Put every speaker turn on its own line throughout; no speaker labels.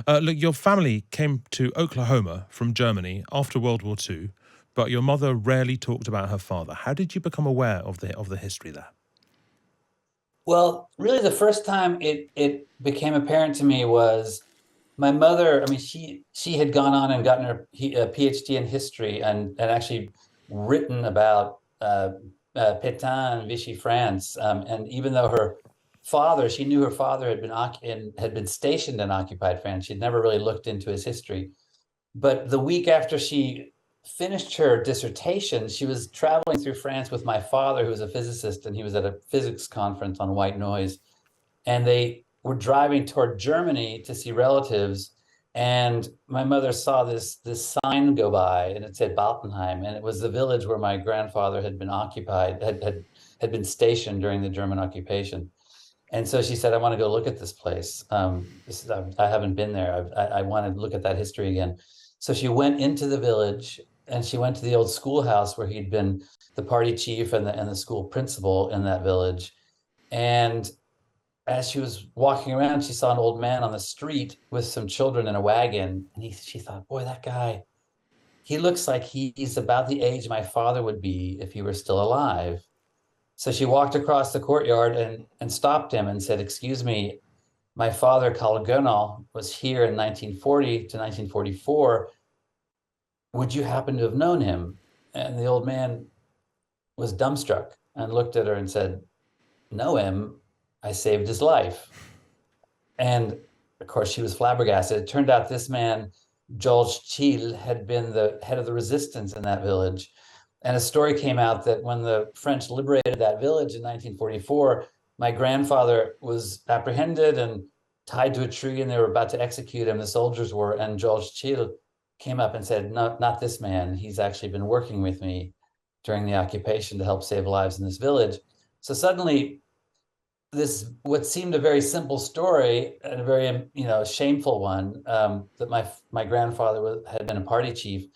Look, your family came to Oklahoma from Germany after World War II, but your mother rarely talked about her father. How did you become aware of the history there?
Well, really, the first time it became apparent to me was my mother. I mean, she had gone on and gotten a PhD in history and actually written about Pétain and Vichy France. And even though she knew her father had been stationed in occupied France. She'd never really looked into his history. But the week after she finished her dissertation, she was traveling through France with my father, who was a physicist, and he was at a physics conference on white noise. And they were driving toward Germany to see relatives. And my mother saw this sign go by, and it said Baltenheim, and it was the village where my grandfather had been occupied, had been stationed during the German occupation. And so she said, "I want to go look at this place. I haven't been there. I want to look at that history again." So she went into the village and she went to the old schoolhouse where he'd been the party chief and the school principal in that village. And as she was walking around, she saw an old man on the street with some children in a wagon. And she thought, boy, that guy, he looks like he's about the age my father would be if he were still alive. So she walked across the courtyard and stopped him and said, "Excuse me, my father, Karl Gönal, was here in 1940 to 1944. Would you happen to have known him?" And the old man was dumbstruck and looked at her and said, "Know him? I saved his life." And of course, she was flabbergasted. It turned out this man, Georges Thiel, had been the head of the resistance in that village. And a story came out that when the French liberated that village in 1944, my grandfather was apprehended and tied to a tree, and they were about to execute him. The soldiers were, and Georges Thiel came up and said, "No, not this man. He's actually been working with me during the occupation to help save lives in this village." So suddenly, this what seemed a very simple story and a very shameful one, that my grandfather had been a party chief,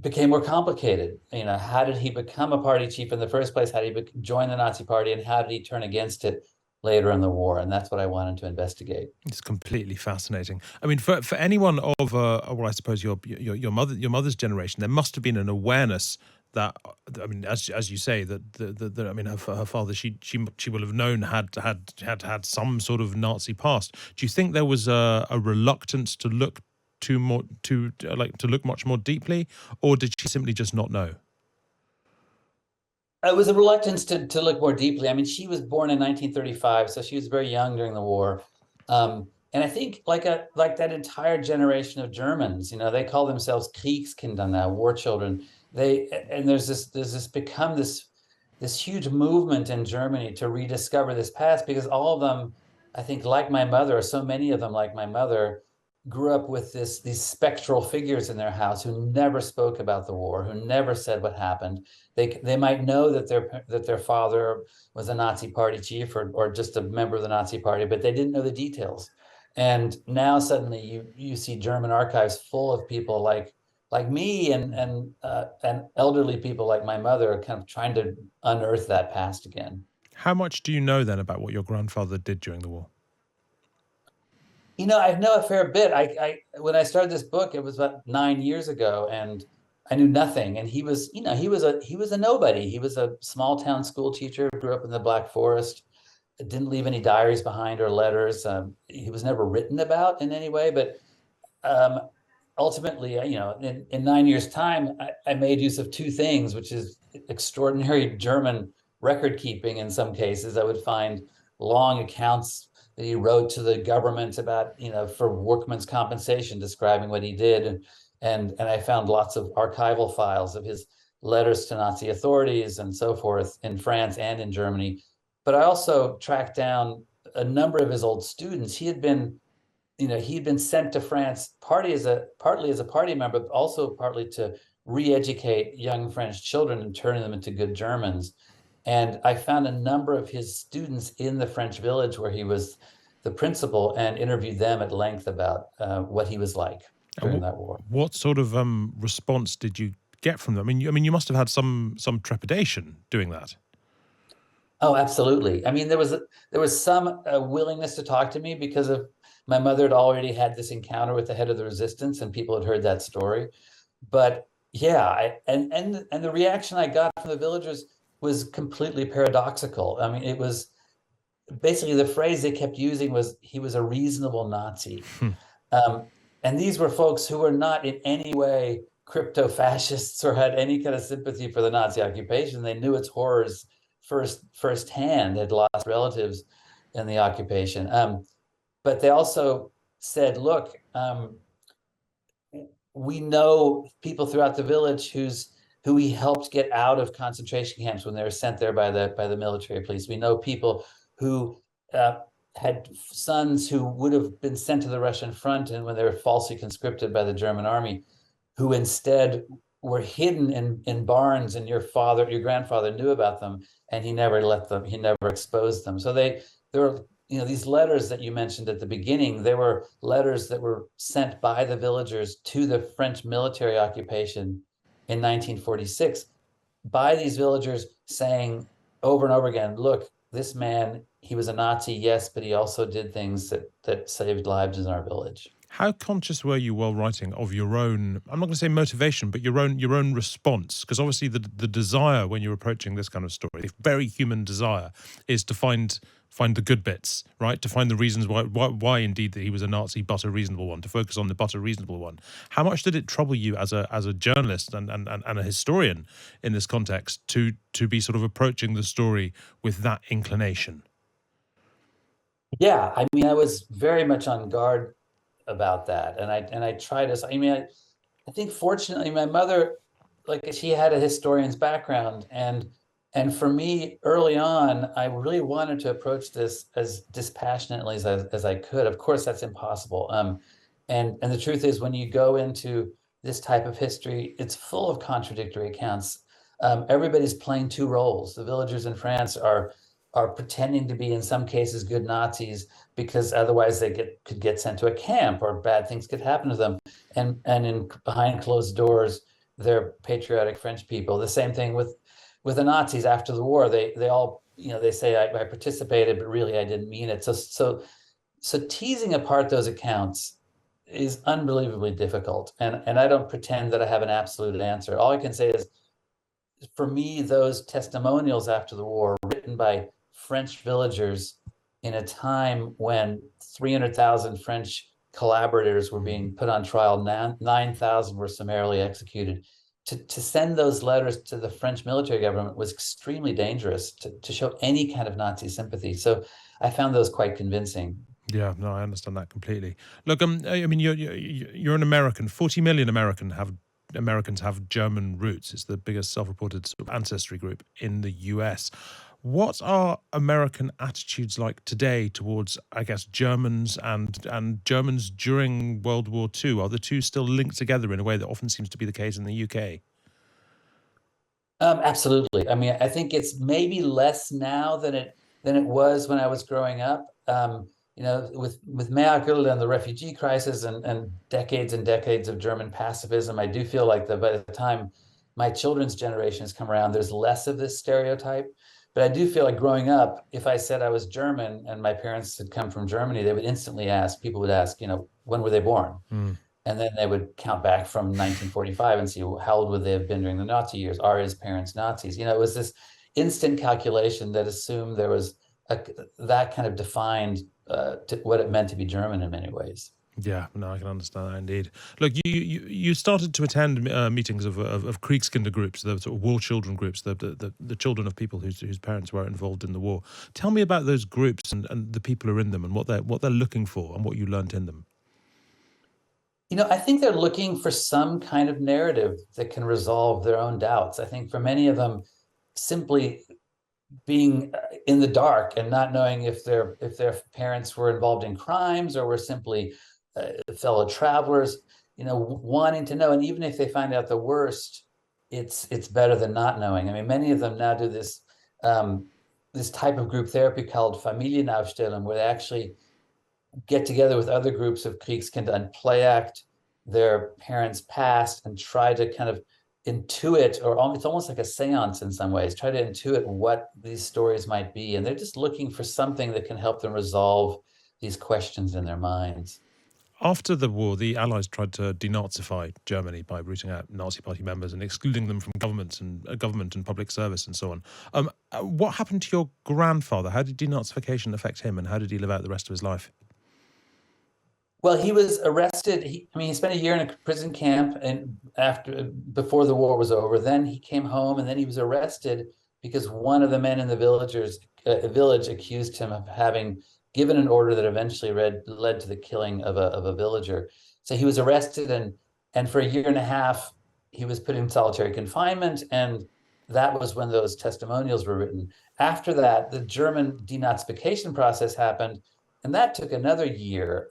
became more complicated. How did he become a party chief in the first place? How did he join the Nazi Party, and how did he turn against it later in the war? And that's what I wanted to investigate.
It's completely fascinating. I mean, for anyone of well, I suppose your mother's generation, there must have been an awareness that, I mean, as you say, that I mean, her father, she will have known had some sort of Nazi past. Do you think there was a reluctance to look to look much more deeply, or did she simply just not know?
It was a reluctance to look more deeply. I mean, she was born in 1935, so she was very young during the war. And I think like that entire generation of Germans, they call themselves Kriegskinder now, war children. There's this huge movement in Germany to rediscover this past, because all of them, I think, like my mother, or so many of them like my mother, grew up with these spectral figures in their house who never spoke about the war, who never said what happened. They might know that their father was a Nazi party chief or just a member of the Nazi party, but they didn't know the details. And now suddenly you see German archives full of people like me and elderly people like my mother, kind of trying to unearth that past again.
How much do you know then about what your grandfather did during the war?
I know a fair bit. I when I started this book, it was about 9 years ago, and I knew nothing. And he was a nobody. He was a small town school teacher, grew up in the Black Forest, didn't leave any diaries behind or letters. He was never written about in any way, but um, ultimately, in 9 years' time, I made use of two things, which is extraordinary German record keeping. In some cases, I would find long accounts that he wrote to the government about, for workmen's compensation, describing what he did. And I found lots of archival files of his letters to Nazi authorities and so forth in France and in Germany. But I also tracked down a number of his old students. He'd been sent to France partly as a party member, but also partly to re-educate young French children and turn them into good Germans. And I found a number of his students in the French village where he was the principal, and interviewed them at length about what he was like during that war.
What sort of response did you get from them? I mean, you must have had some trepidation doing that.
Oh, absolutely. I mean, there was some willingness to talk to me because of my mother had already had this encounter with the head of the resistance, and people had heard that story. But yeah, and the reaction I got from the villagers was completely paradoxical. I mean, it was basically the phrase they kept using was he was a reasonable Nazi.
Hmm.
Um, and these were folks who were not in any way crypto-fascists or had any kind of sympathy for the Nazi occupation. They knew its horrors firsthand, had lost relatives in the occupation. But they also said, look, we know people throughout the village who he helped get out of concentration camps when they were sent there by the military police. We know people who had sons who would have been sent to the Russian front, and when they were falsely conscripted by the German army, who instead were hidden in barns, and your grandfather knew about them, and he never exposed them. So there were, these letters that you mentioned at the beginning, they were letters that were sent by the villagers to the French military occupation in 1946 by these villagers saying over and over again, look, this man, he was a Nazi, yes, but he also did things that saved lives in our village.
How conscious were you while writing of your own, I'm not going to say motivation, but your own response? Because obviously the desire when you're approaching this kind of story, a very human desire, is to find the good bits, right? To find the reasons why indeed that he was a Nazi, but a reasonable one, to focus on the but a reasonable one. How much did it trouble you as a journalist and a historian in this context to be sort of approaching the story with that inclination?
Yeah, I mean, I was very much on guard about that. And I try to, I mean, I think fortunately my mother, like, she had a historian's background, and for me early on, I really wanted to approach this as dispassionately as I could. Of course, that's impossible. And the truth is, when you go into this type of history, it's full of contradictory accounts. Everybody's playing two roles. The villagers in France are pretending to be, in some cases, good Nazis, because otherwise they could get sent to a camp or bad things could happen to them. And behind closed doors, they're patriotic French people. The same thing with the Nazis after the war. They all, they say I participated, but really I didn't mean it. So teasing apart those accounts is unbelievably difficult. And I don't pretend that I have an absolute answer. All I can say is, for me, those testimonials after the war, written by French villagers in a time when 300,000 French collaborators were being put on trial, 9,000 were summarily executed. To send those letters to the French military government was extremely dangerous, to show any kind of Nazi sympathy. So I found those quite convincing.
Yeah, no, I understand that completely. Look, I mean, you're an American. 40 million Americans have German roots. It's the biggest self-reported sort of ancestry group in the US. What are American attitudes like today towards, I guess, Germans and Germans during World War II? Are the two still linked together in a way that often seems to be the case in the UK?
Absolutely. I mean, I think it's maybe less now than it was when I was growing up. With Merkel and the refugee crisis and decades of German pacifism, I do feel like that by the time my children's generation has come around, there's less of this stereotype. But I do feel like growing up, if I said I was German and my parents had come from Germany, they would instantly ask, people would ask, when were they born?
Mm.
And then they would count back from 1945 and see, how old would they have been during the Nazi years? Are his parents Nazis? It was this instant calculation that assumed there was that kind of defined what it meant to be German in many ways.
Yeah, no, I can understand that indeed. Look, you started to attend meetings of Kriegskinder groups, the sort of war children groups, the children of people whose parents were involved in the war. Tell me about those groups and the people who are in them and what they're looking for and what you learned in them.
I think they're looking for some kind of narrative that can resolve their own doubts. I think for many of them, simply being in the dark and not knowing if their parents were involved in crimes or were simply fellow travelers, wanting to know. And even if they find out the worst, it's better than not knowing. I mean, many of them now do this this type of group therapy called Familienaufstellung, where they actually get together with other groups of Kriegskinder and play act their parents' past and try to kind of intuit, or it's almost like a seance in some ways, try to intuit what these stories might be. And they're just looking for something that can help them resolve these questions in their minds.
After the war, the Allies tried to denazify Germany by rooting out Nazi Party members and excluding them from government and public service and so on. What happened to your grandfather? How did denazification affect him, and how did he live out the rest of his life?
Well, he was arrested. He spent a year in a prison camp, and before the war was over, then he came home, and then he was arrested because one of the men in the village accused him of having given an order that eventually led to the killing of a villager. So he was arrested, and for a year and a half, he was put in solitary confinement, and that was when those testimonials were written. After that, the German denazification process happened, and that took another year.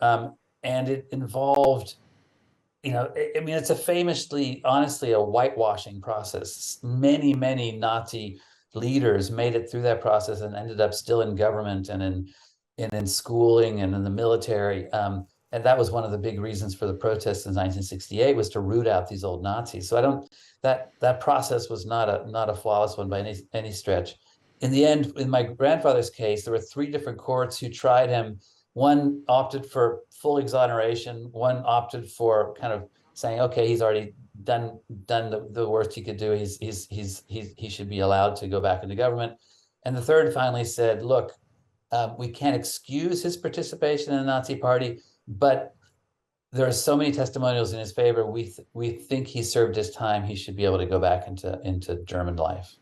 And it involved, it's a famously, honestly, a whitewashing process. Many, many Nazi leaders made it through that process and ended up still in government and in schooling and in the military. And that was one of the big reasons for the protests in 1968, was to root out these old Nazis. So that process was not a flawless one by any stretch. In the end, in my grandfather's case, there were 3 different courts who tried him. One opted for full exoneration. One opted for kind of saying, okay, he's already done the worst he could do. He should be allowed to go back into government. And the third finally said, look, we can't excuse his participation in the Nazi Party, but there are so many testimonials in his favor. We think he served his time. He should be able to go back into German life.